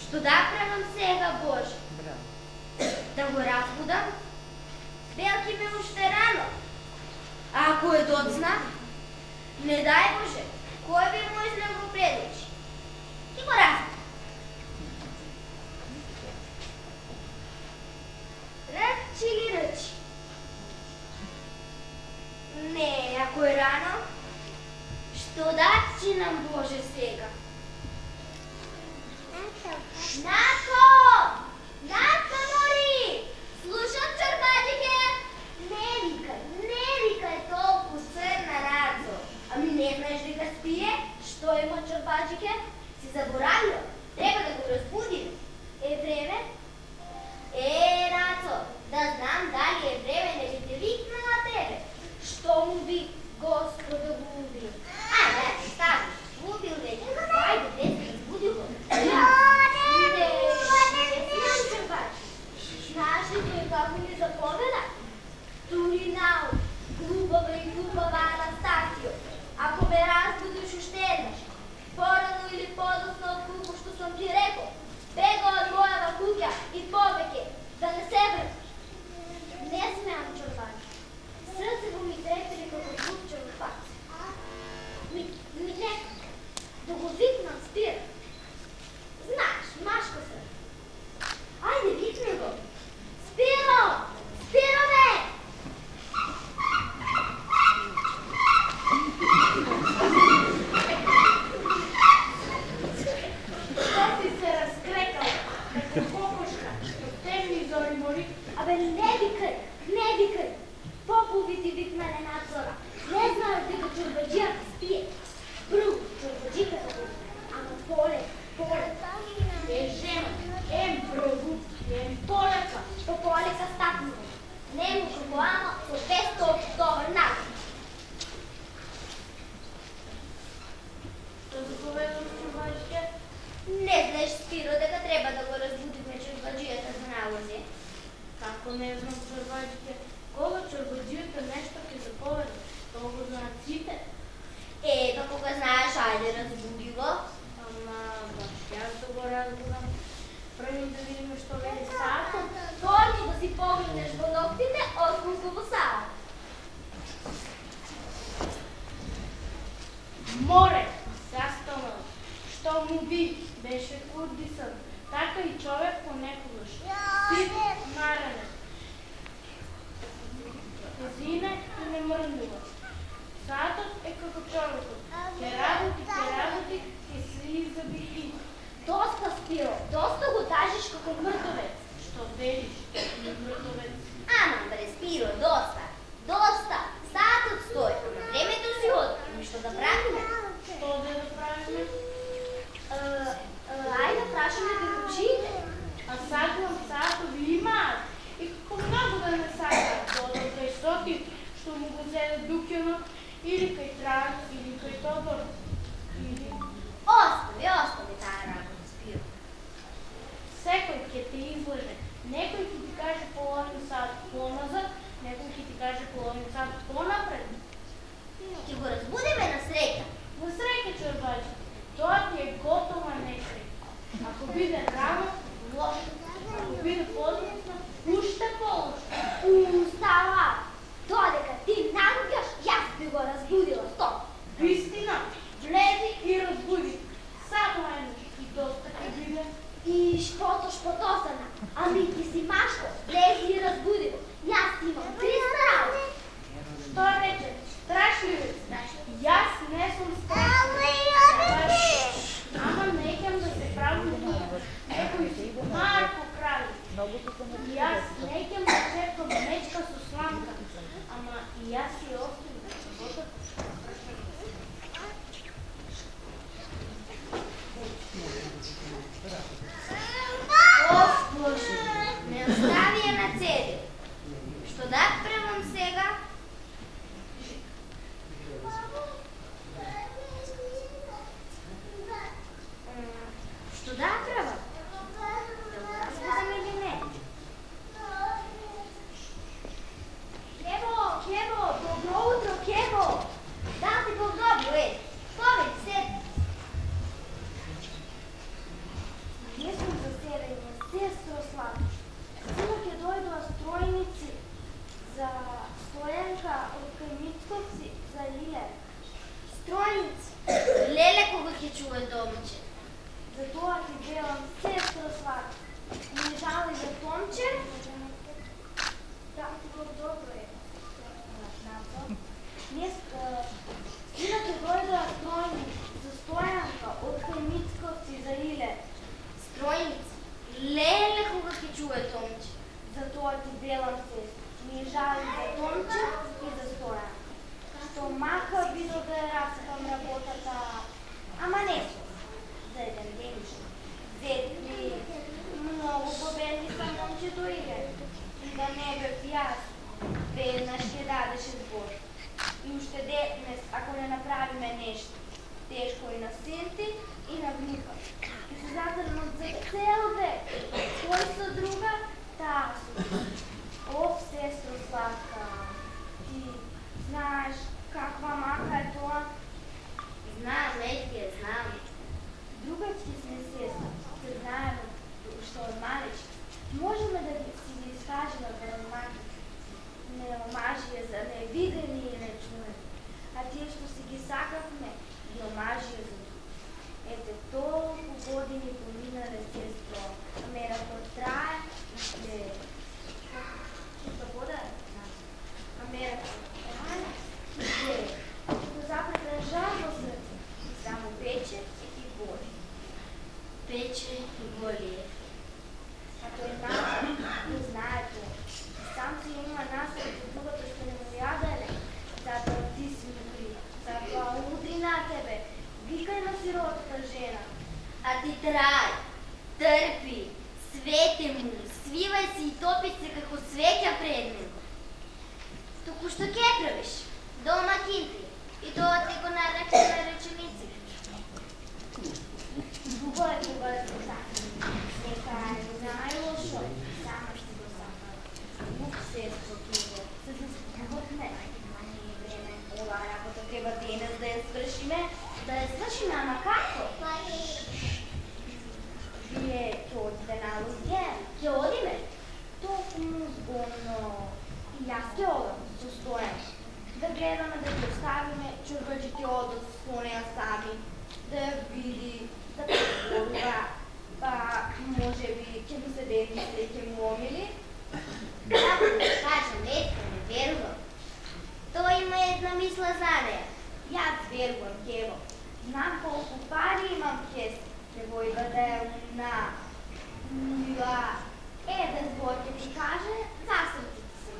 Што да правам сега, Боже? Да го разбудам? Белки ме уште рано. Ако е доцна, не дај Боже, кој би му излем го предучи? Ки го разбудам. Ръчи ли ръчи? Не, ако е рано, што да чинам, Боже, сега? Нако! Нако, мори! Слушам, чорбаџике! Не викај толку црна, Рацо. Ами не знаеш дека спие? Што има, чорбаџике? Си заборавила? Треба да го разбудим. Е време? Рацо, да знам дали е време, не би те викнала тебе. Што му би Господа го убил? Да ти стави. Убил веќе. Ајде, те се разбуди го. Знаеш ли тој како ми заповеда? Туринау, глупава Анастасио, ако ме разбудиш уште еднаш, порано или подоцна од колку што сум ти рекол, бега од мојава куќа и повеќе, да не се вртиш. Не смеам, чорбаџи. Срцево ми трепери како купче во пакце. Ми нека, да го викнам Спира. Знаеш, машко се. Ајде, викни го. Спиро! Спиро, бе! Што си се раскрекал, како кокошка, што темни зори мори? Абе, не викај! Попови ти викнале надзора. Не знаеш дека чорбаџијата спие. Бру, чорбаџиката го. Ама полека. Е жена, ем пробу, ем полека. Што полека стапнува. Не може го ама со 200 добар начин. Што заповедам, чорбаџике? Не знаеш, Спиро, дека треба да го разбудиме чорбаџијата за налози? Како не знам, чорбаџике? Кога чорбаџијата нешто ќе заповеда? Тоа го знаат сите. Па кога знаеш, ајде разбуди го. Ама, баш јас да го разбудам. Први да видиме што вели саатот. Порно да си погледнеш во ноктите, отколку во саат. Море, застанал, што му би, беше курдисан, така и човек понекогаш. Сив, маранен. Тезина и не мрнува. Саатот е како човекот. Ке работи, ке се изаби. Доста, Спиро, доста го тажиш како мртовец. Што велиш, мртовец? Ама, бре, Спиро, доста. Саатот стои, ама времето си оди. Ами што да правиме? Што да правиме? Ајде да прашаме перучиите. А сакам саатови имаат. И како многу да не сакаат, додат кај Соти, што му го зеде Дукјанот, или кај Тран, или кај Тодор, или... Остави таа работа, Спиро. Секој ќе те излеже. Некој ќе ти каже половин сат поназад, некој ќе ти каже половин сат понапред. Ќе го разбудиме на среќа. На среќа, чорбаџи. Тоа ти е готова несреќа. Ако биде рано, лошо. Ако биде подоцна, уште полошо. Става! Додека ти наѓаш, јас би го разбудила стоп. Вистина, влези и разбуди. Само еднаш и доста ќе биде. И шпотосана. Ами ти си машко, влези и разбуди го. Јас имам 300 работи. Што рече? Страшливец. Јас не сум страшливец. Ама неќам да се правим некој си Марко Крали. И јас неќам да чекам мечка со сламка. Ама и јас си оставим да се готов. Боже, ме остави ја на цели. Што да правам сега? Што да правам? Да го разбудам или не? Кебо, добро утро, Кебо! Да ти добро, повеќе, седи. Не сум чува домче? Затоа ти велам, сестро сладка, не жали за Томче? Да, тоа добро е. Синот е дојдоа стројник за Стојанка од Хемицковци за Иле. Стројници? Леле кога ќе чуе Томче? Затоа ти велам, сестро, не жали за Томче и за Стојанка. Што мака бидо да ја распам работата, ама не со. За еден денче. Зет ми многу победни са момчето Иле. И да не бев јас, веднаш ќе дадеше збор. И уште денес, ако не направиме нешто, тешко и на синти и на внука. И се затрнат за цел век. Кој со друга, таа со друга. Ов, сестро сладка, ти знаеш каква мака е тоа? Знам, Летке, знам. Другачки сме сестра, се знаеме уште од малечки. Можеме да си ги искажеме веромаки. Не омажија за невидени и нечуени, а тие што си ги сакавме, ги омажија за други. Ете, толку години поминале, сестро, меракот трае, запрета жар во срце, и само пече и боли. Пече и боли. А тој начин, не знае тоа. Сам си има насред од другото што не му јаделе, затоа ти си му крива, затоа удри на тебе, викај на сиротата жена. А ти трај, трпи, свете му, свивај се и топи се како свеќа пред него. Току што ке правиш? Домакинти, и тоа ти го нарече на реченици. Дуго е кога да се сакам, нека е најлошо, сама ще го сакам. Ух, сестро Киво, се заспувахме. Не е време, ова работа треба денес да ја свршиме, ама како? Вие ќе одите на Лузге? Ќе одиме? Токму згодно. И јас ќе одам со Стојан. Да гледаме да ги оставиме чорбаџите одат со неја сами, да ја види, да поговорува, па може би ќе му се демисли, ќе му омили. Како да кажам, Летка, не верувам. Тој има една мисла за неја. Јас верувам, Кево. Знам колку пари имам кес. Девојка да е умна, мила. Еден збор ќе ти каже, за срците си.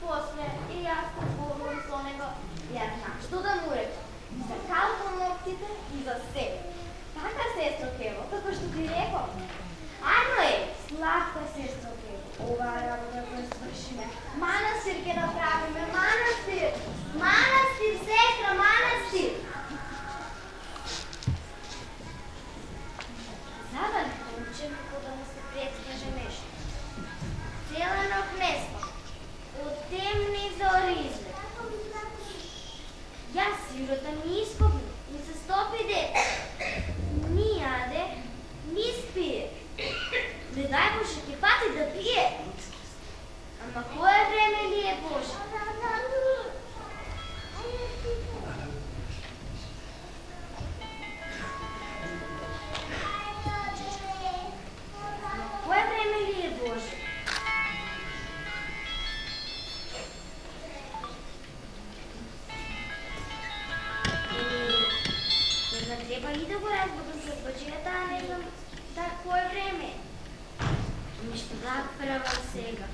После и јас поговорувам со него, јас знам што да му рекам. За калком ногтите и за себе. Така, сестро Кево, како што ти рекам. Ајно е! Сладка, сестро Кево, оваа работа која свршиме. Манастир ќе направиме, манастир! Манастир, сестра, манастир! Забавно, момче, кога му се предскаже нешто. Цела ног не спа. Од темни зори излет. Јас сирота ни ископни, ни се стопи дете. Ни јаде, ни спие. Не дај Боже, ќе пати да пие. Ама кое време ли е Боже? Кое време ли е Боже? Не треба и да го разбудам пред баџината, а не знам да кое време. Ми што да правам сега.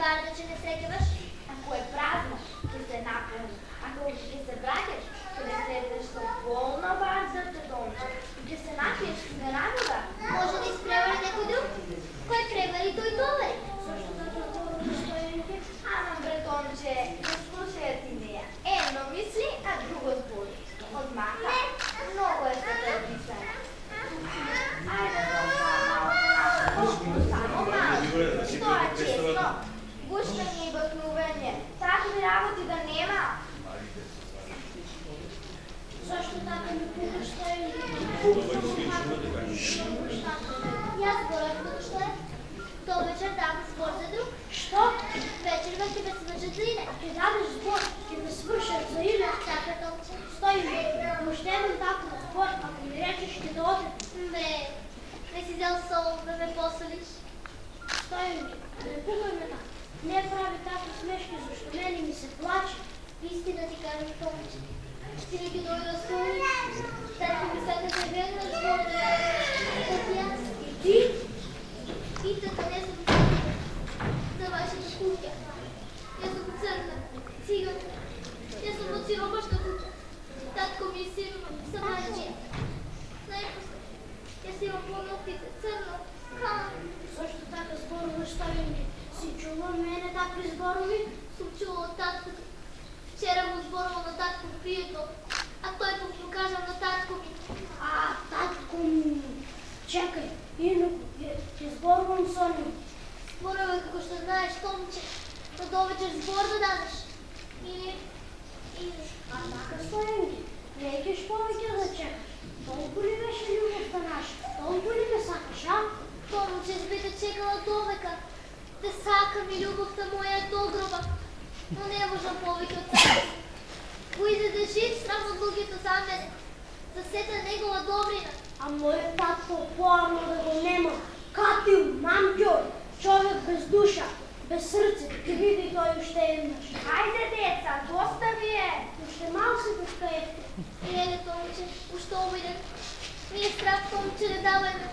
важно, че не среќаваш? Ако е празно, ќе се наполни. Ако ќе се враќаш, ќе не седнеш со полна вазата домче. Ќе се напиеш с гарамива. Може да изпревари некој друг? Кој превари, тој товари. Зашто така зборуваш, Стојанке? Ама, братонче, не слушајат и неја. Едно мисли, а друго збори. Одмаха. Многу е што да писана. Ајде, само малко. Што е честно? Гушкање и бакнување. Такви работи да нема. Зашто така ми пукаш, Стојанке? Јас зборав што е. До вечер дам збор за друг. Што? Вечерва ќе ме свршат за ине. Ќе дадеш збор, ќе ме свршат за име. Така толче. Стојанке, уште еден таков збор, ако ми речеш ќе да одем. Не си взел сол да ме посолиш. Стојанке, не пугај ме така. Не прави такви смешки, зашто мене ми се плаче. Истина ти кажам, Томче. Ти не ги дојде столи. Така ми сака да верна збор. Како јас. И ти? Питата не сум за вашата куќа. Јас сум црна, циганка. Јас сум од сиромашна куќа. Татко ми е сиромаш, самајчија. Најпосле, јас имам по ноктите, црно. Зашто така зборуваш, Стојанке? Си чула мене такви зборови? Сум чула од таткото. Вчера му зборувал на татко пријател, а тој покажал на татко ми. А, татко ми. Чекај, инаку, ќе зборувам со ним. Зборувам како што знаеш, Томче, да довечер збор да дадеш. Или... А така, Стојанке, не ќеш повеќе да чекаш. Толку ли беше љубовта наша? Толку ли ме сакаш, а? Томче, би те чекала довека. Те сакам и љубовта моја до гроба. Но не можам повеќе од себе си. Го изеде жив срам од луѓето за мене. За сета негова добрина. А мојот татко поарно да го нема. Катил, мамќор, човек без душа, без срце, ќе види тој уште еднаш. Ајде, деца, доста ви е. Уште мал се достоевте. Еле, Томче, уште обиден. Ми е страх, Томче, не давај ме.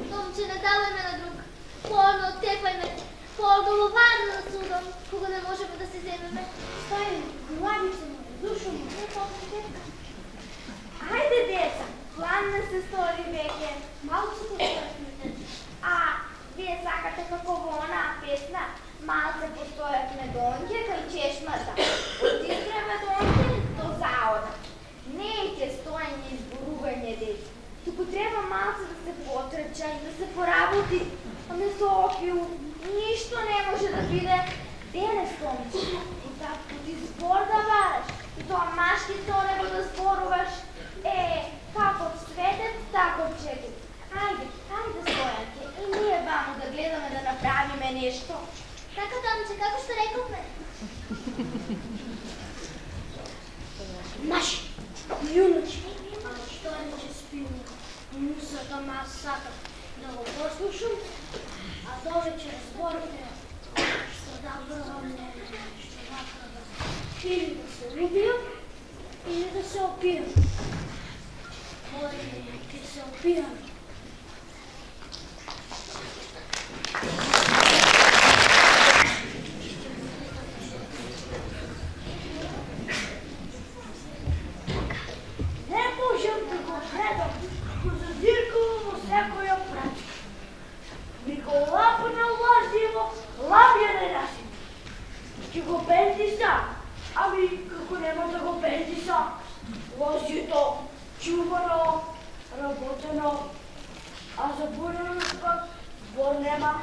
Томче, не давај ме на друг. Порно оттепај ме. Порно ловарно да судам, кога не можеме да се земеме. Стојанке, главица моја, душо моја. Не помните? Ајде, деца, пладна се стори веќе. Малце постојавме. А, вие сакате како во онаа песна, малце постојавме донќе кај чешмата. Од искреме донќе до заода. Не е ќе стоење и зборување, деца. Туку треба малце да се потрча и да се поработи. А не со опил, ништо не може да биде. Денес, Томче, и татко ти збор да бараш, и тоа машки сонево да зборуваш. Како светец, тако четец. Ајде, Стојанке, и ние ваму да гледаме да направиме нешто. Така, Томче, како што рековме? Маши, јуначи, а Стојанке спиува. Мусата ма сакам да го послушам, а довечер зборите што да врвам нешто вака да или да се убијам, или да се опијам. Мој ќе се опијам. Не можам да го гледам како задиркало во секоја прачка. Ми го лапна лазиво, лапја не насим. Ќе го бендиса, ами како нема да го бендиса. Лазито, чувано, работено, а заборено пак збор нема.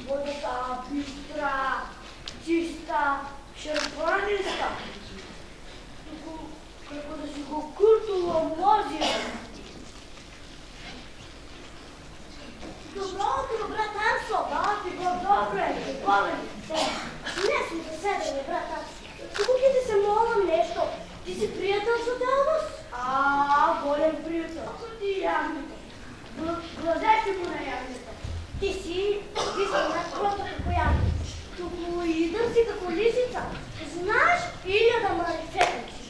Водата бистра, чиста, шерпаниста. Туку како да си го куртувам лазиво. Добро утро, братанство! Добро е, поведи. Не сме заседени, братанство. Туку ќе ти се молам нешто. Ти си пријател со Делбос? Голем пријател. Со ти јагнето. Глазете го на јагнето. Ти си напрото како јагнето. Туку идам си како лисица. Знаеш, 1000 марифетници.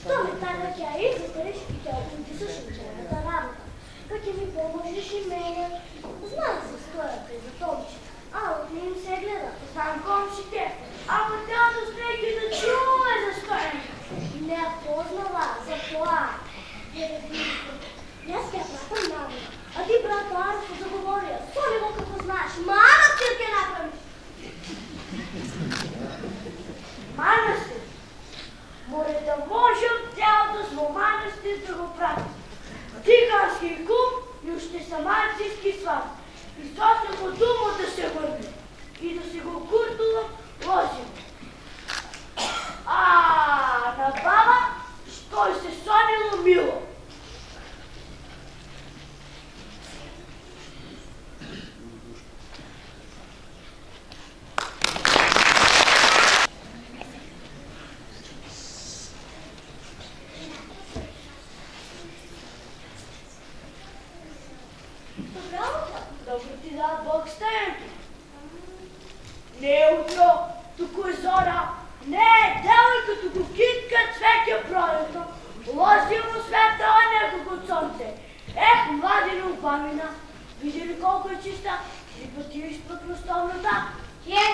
Што ме така ќе ја изитериш и ќе опитисаш учената работа. Па ќе ми поможеш и мене. Знам се Стојанке за Томче, ало не им се гледа. Знам комшите, ама театос неќе да чуе за стоење. Не ја познава за тоа. Јас ќе ја пратам наводно. А ти, брато Арсо, заговорија. Соли го како знаеш. Манастир ќе направиш. Манастир? Море да можем театос во манастир да го пратим. Цигански кум и уште самарцински сват. И сосем од умот да се врне. И да се го куртувам лозим. А на баба што се сонило мило. Добро ти да Бог стајам. Не е утро, туку е зора. Не е девојка, туку китка, цвеќе пролетно. Лозимо светава некако сонце. Ех, младина убавина. Види ли колко е чиста? И па ти испод простовната? Е,